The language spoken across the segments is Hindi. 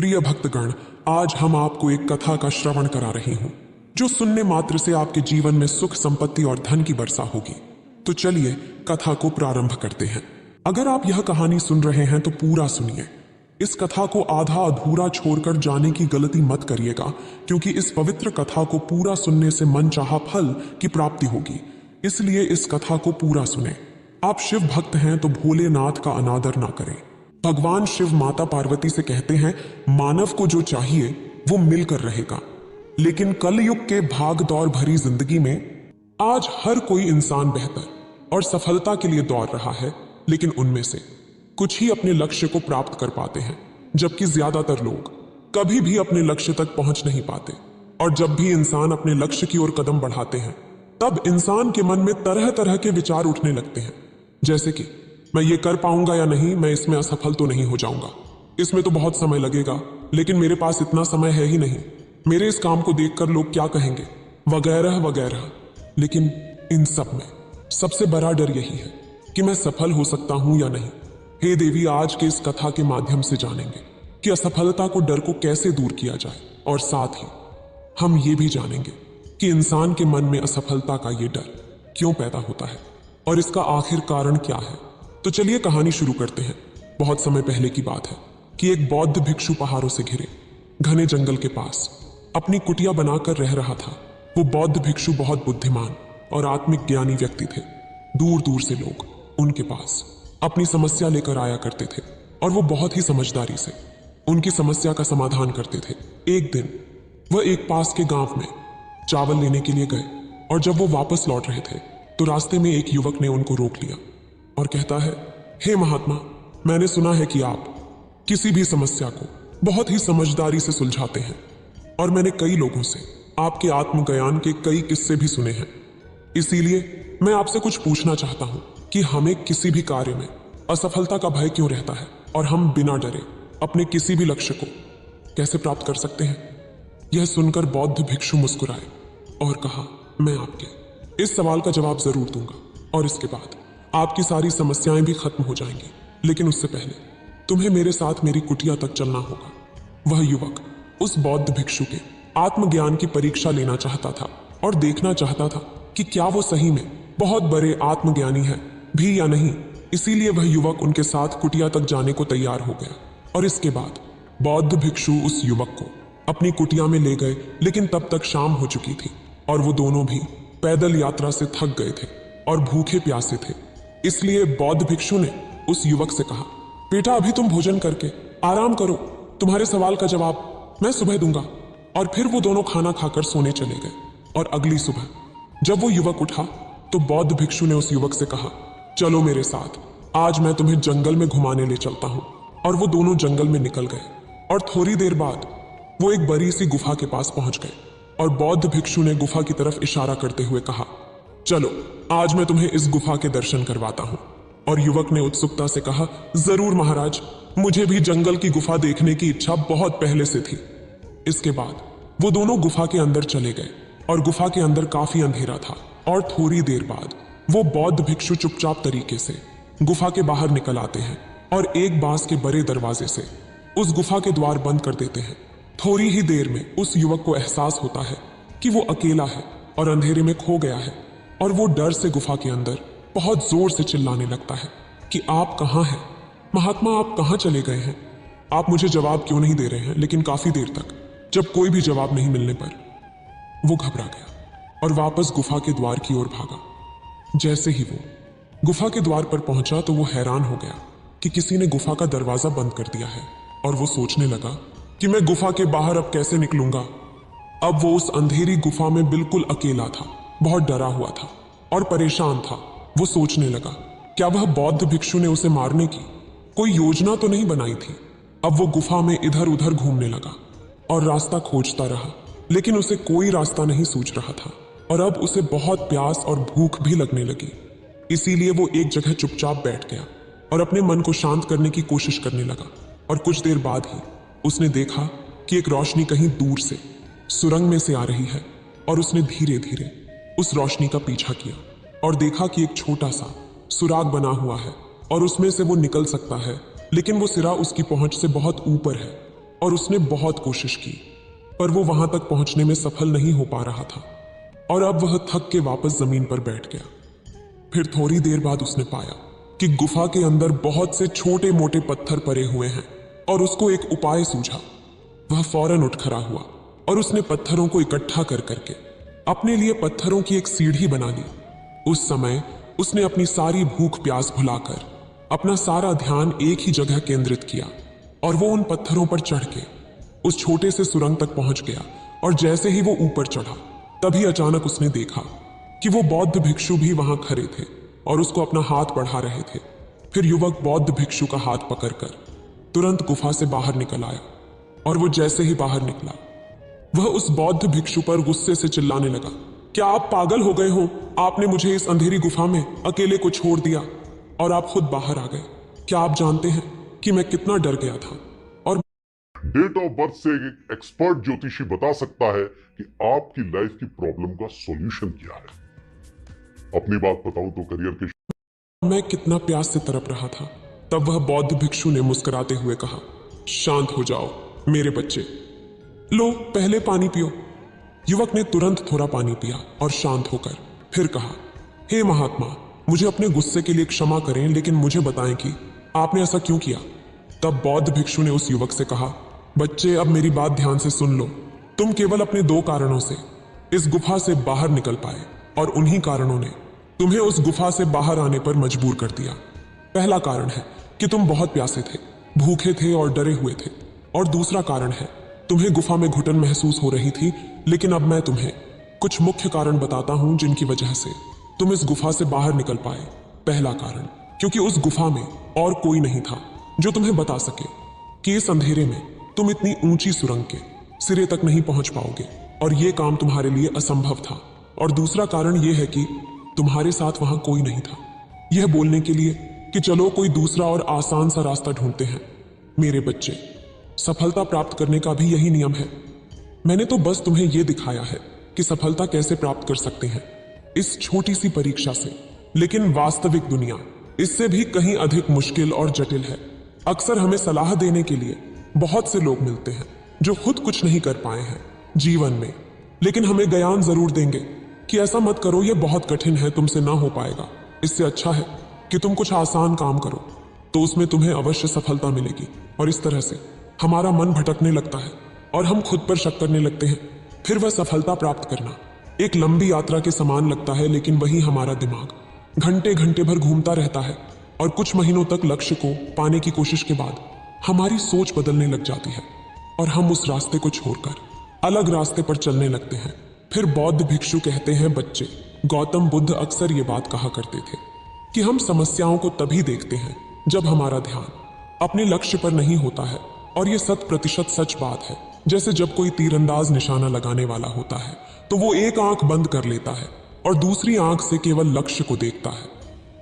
प्रिय भक्तगण, आज हम आपको एक कथा का श्रवण करा रही हूं जो सुनने मात्र से आपके जीवन में सुख, संपत्ति और धन की वर्षा होगी। तो चलिए कथा को प्रारंभ करते हैं। अगर आप यह कहानी सुन रहे हैं तो पूरा सुनिए। इस कथा को आधा अधूरा छोड़कर जाने की गलती मत करिएगा, क्योंकि इस पवित्र कथा को पूरा सुनने से मन चाहा फल की प्राप्ति होगी। इसलिए इस कथा को पूरा सुने। आप शिव भक्त हैं तो भोलेनाथ का अनादर ना करें। भगवान शिव माता पार्वती से कहते हैं, मानव को जो चाहिए वो मिलकर रहेगा। लेकिन कलयुग के भाग दौड़ भरी जिंदगी में आज हर कोई इंसान बेहतर और सफलता के लिए दौड़ रहा है, लेकिन उनमें से कुछ ही अपने लक्ष्य को प्राप्त कर पाते हैं, जबकि ज्यादातर लोग कभी भी अपने लक्ष्य तक पहुंच नहीं पाते। और जब भी इंसान अपने लक्ष्य की ओर कदम बढ़ाते हैं, तब इंसान के मन में तरह तरह के विचार उठने लगते हैं, जैसे कि मैं ये कर पाऊंगा या नहीं, मैं इसमें असफल तो नहीं हो जाऊंगा, इसमें तो बहुत समय लगेगा, लेकिन मेरे पास इतना समय है ही नहीं, मेरे इस काम को देखकर लोग क्या कहेंगे, वगैरह वगैरह। लेकिन इन सब में सबसे बड़ा डर यही है कि मैं सफल हो सकता हूं या नहीं। हे देवी, आज के इस कथा के माध्यम से जानेंगे कि असफलता को डर को कैसे दूर किया जाए, और साथ ही हम ये भी जानेंगे कि इंसान के मन में असफलता का ये डर क्यों पैदा होता है और इसका आखिर कारण क्या है। तो चलिए कहानी शुरू करते हैं। बहुत समय पहले की बात है कि एक बौद्ध भिक्षु पहाड़ों से घिरे घने जंगल के पास अपनी कुटिया बनाकर रह रहा था। वो बौद्ध भिक्षु बहुत बुद्धिमान और आत्मिक ज्ञानी व्यक्ति थे। दूर दूर से लोग उनके पास अपनी समस्या लेकर आया करते थे और वो बहुत ही समझदारी से उनकी समस्या का समाधान करते थे। एक दिन वह एक पास के गांव में चावल लेने के लिए गए, और जब वो वापस लौट रहे थे तो रास्ते में एक युवक ने उनको रोक लिया और कहता है, हे महात्मा, मैंने सुना है कि आप किसी भी समस्या को बहुत ही समझदारी से सुलझाते हैं, और मैंने कई लोगों से आपके आत्मज्ञान के कई किस्से भी सुने हैं। इसीलिए मैं आपसे कुछ पूछना चाहता हूं कि हमें किसी भी कार्य में असफलता का भय क्यों रहता है, और हम बिना डरे अपने किसी भी लक्ष्य को कैसे प्राप्त कर सकते हैं। यह सुनकर बौद्ध भिक्षु मुस्कुराए और कहा, मैं आपके इस सवाल का जवाब जरूर दूंगा, और इसके बाद आपकी सारी समस्याएं भी खत्म हो जाएंगी। लेकिन उससे पहले तुम्हें मेरे साथ मेरी कुटिया तक चलना होगा। वह युवक उस बौद्ध भिक्षु के आत्मज्ञान की परीक्षा लेना चाहता था और देखना चाहता था कि क्या वो सही में बहुत बड़े आत्मज्ञानी है भी या नहीं। इसीलिए वह युवक उनके साथ कुटिया तक जाने को तैयार हो गया, और इसके बाद बौद्ध भिक्षु उस युवक को अपनी कुटिया में ले गए। लेकिन तब तक शाम हो चुकी थी और वो दोनों भी पैदल यात्रा से थक गए थे और भूखे प्यासे थे। इसलिए बौद्ध भिक्षु ने उस युवक से कहा, बेटा, अभी तुम भोजन करके आराम करो, तुम्हारे सवाल का जवाब मैं सुबह दूंगा। और फिर वो दोनों खाना खाकर सोने चले गए। और अगली सुबह जब वो युवक उठा तो बौद्ध भिक्षु ने उस युवक से कहा, चलो मेरे साथ, आज मैं तुम्हें जंगल में घुमाने ले चलता हूं। और वो दोनों जंगल में निकल गए, और थोड़ी देर बाद वो एक बड़ी सी गुफा के पास पहुंच गए। और बौद्ध भिक्षु ने गुफा की तरफ इशारा करते हुए कहा, चलो आज मैं तुम्हें इस गुफा के दर्शन करवाता हूं। और युवक ने उत्सुकता से कहा, जरूर महाराज, मुझे भी जंगल की गुफा देखने की इच्छा बहुत पहले से थी। इसके बाद वो दोनों गुफा के अंदर चले गए, और गुफा के अंदर काफी अंधेरा था। और थोड़ी देर बाद वो बौद्ध भिक्षु चुपचाप तरीके से गुफा के बाहर निकल आते हैं और एक बांस के बड़े दरवाजे से उस गुफा के द्वार बंद कर देते हैं। थोड़ी ही देर में उस युवक को एहसास होता है कि वो अकेला है और अंधेरे में खो गया है, और वो डर से गुफा के अंदर बहुत जोर से चिल्लाने लगता है कि आप कहाँ हैं महात्मा, आप कहाँ चले गए हैं, आप मुझे जवाब क्यों नहीं दे रहे हैं। लेकिन काफी देर तक जब कोई भी जवाब नहीं मिलने पर वो घबरा गया और वापस गुफा के द्वार की ओर भागा। जैसे ही वो गुफा के द्वार पर पहुंचा तो वो हैरान हो गया कि किसी ने गुफा का दरवाजा बंद कर दिया है, और वो सोचने लगा कि मैं गुफा के बाहर अब कैसे निकलूंगा। अब वो उस अंधेरी गुफा में बिल्कुल अकेला था, बहुत डरा हुआ था और परेशान था। वो सोचने लगा, क्या वह बौद्ध भिक्षु ने उसे मारने की कोई योजना तो नहीं बनाई थी। अब वो गुफा में इधर उधर घूमने लगा और रास्ता खोजता रहा, लेकिन उसे कोई रास्ता नहीं सूझ रहा था। और अब उसे बहुत प्यास और भूख भी लगने लगी। इसीलिए वो एक जगह चुपचाप बैठ गया और अपने मन को शांत करने की कोशिश करने लगा। और कुछ देर बाद ही उसने देखा कि एक रोशनी कहीं दूर से सुरंग में से आ रही है, और उसने धीरे धीरे उस रोशनी का पीछा किया और देखा कि एक छोटा सा सुराग बना हुआ है और उसमें से वो निकल सकता है, लेकिन वो सिरा उसकी पहुंच से बहुत ऊपर है। और उसने बहुत कोशिश की, पर वो वहां तक पहुंचने में सफल नहीं हो पा रहा था और अब वह थक के वापस जमीन पर बैठ गया। फिर थोड़ी देर बाद उसने पाया कि गुफा के अंदर बहुत से छोटे मोटे पत्थर पड़े हुए हैं और उसको एक उपाय सूझा। वह फौरन उठ खड़ा हुआ और उसने पत्थरों को इकट्ठा कर करके अपने लिए पत्थरों की एक सीढ़ी बना ली। उस समय उसने अपनी सारी भूख प्यास भुलाकर अपना सारा ध्यान एक ही जगह केंद्रित किया और वो उन पत्थरों पर चढ़ के उस छोटे से सुरंग तक पहुंच गया। और जैसे ही वो ऊपर चढ़ा तभी अचानक उसने देखा कि वो बौद्ध भिक्षु भी वहां खड़े थे और उसको अपना हाथ बढ़ा रहे थे। फिर युवक बौद्ध भिक्षु का हाथ पकड़कर तुरंत गुफा से बाहर निकल आया और वो जैसे ही बाहर निकला वह उस बौद्ध भिक्षु पर गुस्से से चिल्लाने लगा, क्या आप पागल हो गए हो? आपने मुझे इस अंधेरी गुफा में अकेले को छोड़ दिया और आप खुद बाहर आ गए। क्या आप जानते हैं कि मैं कितना डर गया था? और डेट ऑफ बर्थ से एक एक्सपर्ट ज्योतिषी बता सकता है कि आपकी लाइफ की प्रॉब्लम का सॉल्यूशन क्या है। अपनी बात बताऊं तो करियर के मैं कितना प्यास से तड़प रहा था। तब वह बौद्ध भिक्षु ने मुस्कुराते हुए कहा, शांत हो जाओ मेरे बच्चे, लो पहले पानी पियो। युवक ने तुरंत थोड़ा पानी पिया और शांत होकर फिर कहा, हे महात्मा, मुझे अपने गुस्से के लिए क्षमा करें, लेकिन मुझे बताएं कि आपने ऐसा क्यों किया। तब बौद्ध भिक्षु ने उस युवक से कहा, बच्चे अब मेरी बात ध्यान से सुन लो। तुम केवल अपने दो कारणों से इस गुफा से बाहर निकल पाए और उन्हीं कारणों ने तुम्हें उस गुफा से बाहर आने पर मजबूर कर दिया। पहला कारण है कि तुम बहुत प्यासे थे, भूखे थे और डरे हुए थे। और दूसरा कारण है तुम्हें गुफा में घुटन महसूस हो रही थी। लेकिन अब मैं तुम्हें कुछ मुख्य कारण बताता हूं जिनकी वजह से तुम इस गुफा से बाहर निकल पाए। पहला कारण, क्योंकि उस गुफा में और कोई नहीं था जो तुम्हें बता सके कि इस अंधेरे में तुम इतनी ऊंची सुरंग के सिरे तक नहीं पहुंच पाओगे और यह काम तुम्हारे लिए असंभव था। और दूसरा कारण यह है कि तुम्हारे साथ वहां कोई नहीं था यह बोलने के लिए कि चलो कोई दूसरा और आसान सा रास्ता ढूंढते हैं। मेरे बच्चे, सफलता प्राप्त करने का भी यही नियम है। मैंने तो बस तुम्हें यह दिखाया है कि सफलता कैसे प्राप्त कर सकते हैं इस छोटी सी परीक्षा से, लेकिन वास्तविक दुनिया इससे भी कहीं अधिक मुश्किल और जटिल है। अक्सर हमें सलाह देने के लिए बहुत से लोग मिलते हैं जो खुद कुछ नहीं कर पाए हैं जीवन में, लेकिन हमें ज्ञान जरूर देंगे कि ऐसा मत करो, यह बहुत कठिन है, तुमसे ना हो पाएगा। इससे अच्छा है कि तुम कुछ आसान काम करो तो उसमें तुम्हें अवश्य सफलता मिलेगी। और इस तरह से हमारा मन भटकने लगता है और हम खुद पर शक करने लगते हैं। फिर वह सफलता प्राप्त करना एक लंबी यात्रा के समान लगता है, लेकिन वही हमारा दिमाग घंटे घंटे भर घूमता रहता है और कुछ महीनों तक लक्ष्य को पाने की कोशिश के बाद हमारी सोच बदलने लग जाती है और हम उस रास्ते को छोड़कर अलग रास्ते पर चलने लगते हैं। फिर बौद्ध भिक्षु कहते हैं, बच्चे, गौतम बुद्ध अक्सर ये बात कहा करते थे कि हम समस्याओं को तभी देखते हैं जब हमारा ध्यान अपने लक्ष्य पर नहीं होता है। और ये 100% सच बात है। जैसे जब कोई तीरंदाज निशाना लगाने वाला होता है तो वो एक आंख बंद कर लेता है और दूसरी आंख से केवल लक्ष्य को देखता है।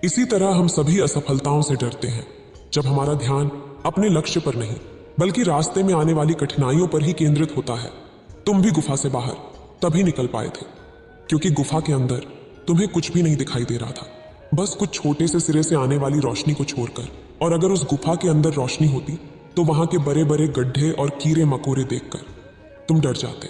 इसी तरह हम सभी असफलताओं से डरते हैं जब हमारा ध्यान अपने लक्ष्य पर नहीं बल्कि रास्ते में आने वाली कठिनाइयों पर ही केंद्रित होता है। तुम भी गुफा से बाहर तभी निकल पाए थे क्योंकि गुफा के अंदर तुम्हें कुछ भी नहीं दिखाई दे रहा था, बस कुछ छोटे से सिरे से आने वाली रोशनी को छोड़कर। और अगर उस गुफा के अंदर रोशनी होती तो वहां के बड़े बड़े गड्ढे और कीड़े मकोड़े देखकर तुम डर जाते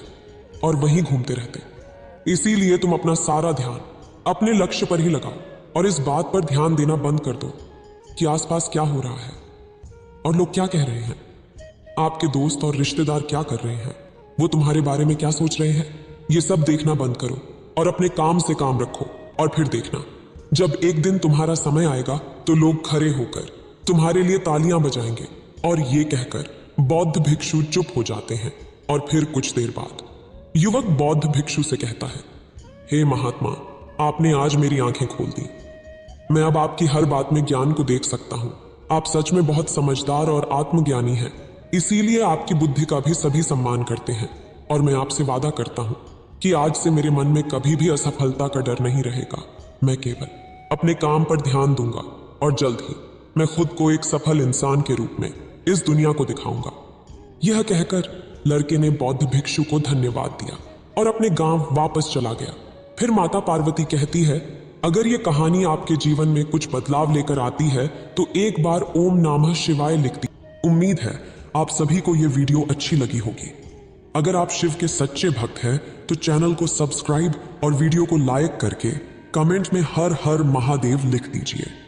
और वहीं घूमते रहते। इसीलिए तुम अपना सारा ध्यान अपने लक्ष्य पर ही लगाओ और इस बात पर ध्यान देना बंद कर दो कि आसपास क्या हो रहा है और लोग क्या कह रहे हैं, आपके दोस्त और रिश्तेदार क्या कर रहे हैं, वो तुम्हारे बारे में क्या सोच रहे हैं। ये सब देखना बंद करो और अपने काम से काम रखो। और फिर देखना, जब एक दिन तुम्हारा समय आएगा तो लोग खड़े होकर तुम्हारे लिए तालियां बजाएंगे। और ये कहकर बौद्ध भिक्षु चुप हो जाते हैं। और फिर कुछ देर बाद युवक बौद्ध भिक्षु से कहता है, हे महात्मा, आपने आज मेरी आंखें खोल दी। मैं अब आपकी हर बात में ज्ञान को देख सकता हूं। आप सच में बहुत समझदार और आत्मज्ञानी हैं। इसीलिए आपकी बुद्धि का भी सभी सम्मान करते हैं। और मैं आपसे वादा करता हूं कि आज से मेरे मन में कभी भी असफलता का डर नहीं रहेगा। मैं केवल अपने काम पर ध्यान दूंगा और जल्द ही मैं खुद को एक सफल इंसान के रूप में इस दुनिया को दिखाऊंगा। यह कहकर लड़के ने बौद्ध भिक्षु को धन्यवाद दिया और अपने गांव वापस चला गया। फिर माता पार्वती कहती है, अगर ये कहानी आपके जीवन में कुछ बदलाव लेकर आती है तो एक बार ओम नमः शिवाय लिख दी। उम्मीद है आप सभी को यह वीडियो अच्छी लगी होगी। अगर आप शिव के सच्चे भक्त हैं तो चैनल को सब्सक्राइब और वीडियो को लाइक करके कमेंट में हर हर महादेव लिख दीजिए।